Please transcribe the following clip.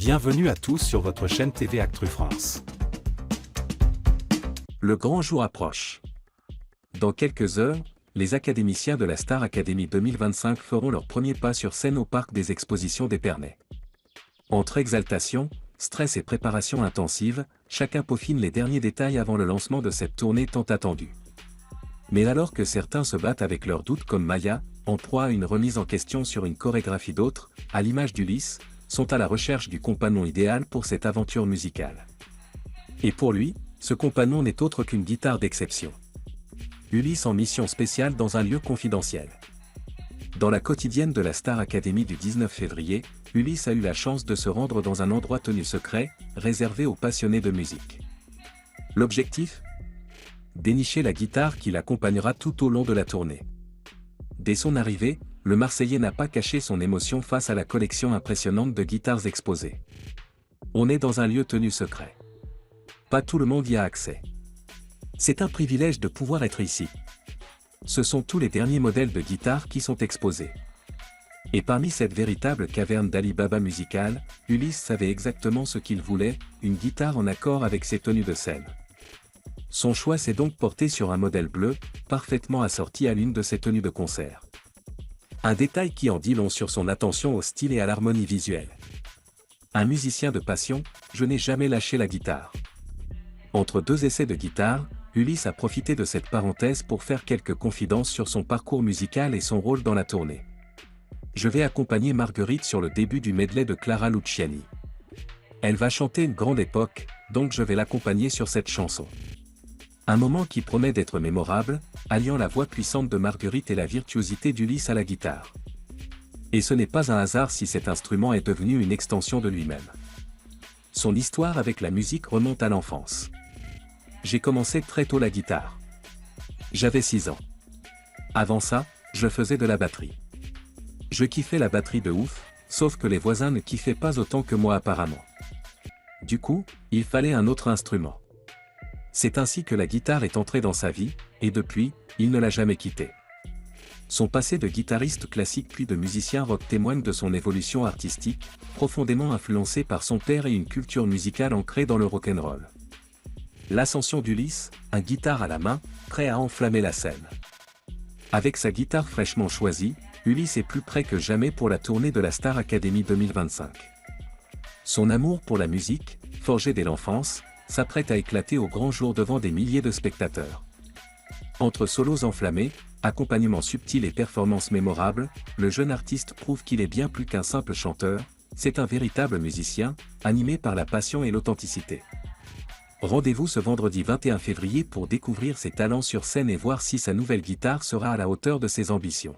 Bienvenue à tous sur votre chaîne TV Actu France. Le grand jour approche. Dans quelques heures, les académiciens de la Star Academy 2025 feront leur premier pas sur scène au parc des expositions d'Épernay. Entre exaltation, stress et préparation intensive, chacun peaufine les derniers détails avant le lancement de cette tournée tant attendue. Mais alors que certains se battent avec leurs doutes comme Maya, en proie à une remise en question sur une chorégraphie, d'autres, à l'image d'Ulysse, sont à la recherche du compagnon idéal pour cette aventure musicale. Et pour lui, ce compagnon n'est autre qu'une guitare d'exception. Ulysse en mission spéciale dans un lieu confidentiel. Dans la quotidienne de la Star Academy du 19 février, Ulysse a eu la chance de se rendre dans un endroit tenu secret, réservé aux passionnés de musique. L'objectif ? Dénicher la guitare qui l'accompagnera tout au long de la tournée. Dès son arrivée, le Marseillais n'a pas caché son émotion face à la collection impressionnante de guitares exposées. On est dans un lieu tenu secret. Pas tout le monde y a accès. C'est un privilège de pouvoir être ici. Ce sont tous les derniers modèles de guitares qui sont exposés. Et parmi cette véritable caverne d'Ali Baba musicale, Ulysse savait exactement ce qu'il voulait, une guitare en accord avec ses tenues de scène. Son choix s'est donc porté sur un modèle bleu, parfaitement assorti à l'une de ses tenues de concert. Un détail qui en dit long sur son attention au style et à l'harmonie visuelle. Un musicien de passion, je n'ai jamais lâché la guitare. Entre deux essais de guitare, Ulysse a profité de cette parenthèse pour faire quelques confidences sur son parcours musical et son rôle dans la tournée. Je vais accompagner Marguerite sur le début du medley de Clara Luciani. Elle va chanter une grande époque, donc je vais l'accompagner sur cette chanson. Un moment qui promet d'être mémorable, alliant la voix puissante de Marguerite et la virtuosité d'Ulysse à la guitare. Et ce n'est pas un hasard si cet instrument est devenu une extension de lui-même. Son histoire avec la musique remonte à l'enfance. J'ai commencé très tôt la guitare. J'avais 6 ans. Avant ça, je faisais de la batterie. Je kiffais la batterie de ouf, sauf que les voisins ne kiffaient pas autant que moi apparemment. Du coup, il fallait un autre instrument. C'est ainsi que la guitare est entrée dans sa vie, et depuis, il ne l'a jamais quittée. Son passé de guitariste classique puis de musicien rock témoigne de son évolution artistique, profondément influencé par son père et une culture musicale ancrée dans le rock'n'roll. L'ascension d'Ulysse, un guitare à la main, prêt à enflammer la scène. Avec sa guitare fraîchement choisie, Ulysse est plus prêt que jamais pour la tournée de la Star Academy 2025. Son amour pour la musique, forgé dès l'enfance, s'apprête à éclater au grand jour devant des milliers de spectateurs. Entre solos enflammés, accompagnements subtils et performances mémorables, le jeune artiste prouve qu'il est bien plus qu'un simple chanteur, c'est un véritable musicien, animé par la passion et l'authenticité. Rendez-vous ce vendredi 21 février pour découvrir ses talents sur scène et voir si sa nouvelle guitare sera à la hauteur de ses ambitions.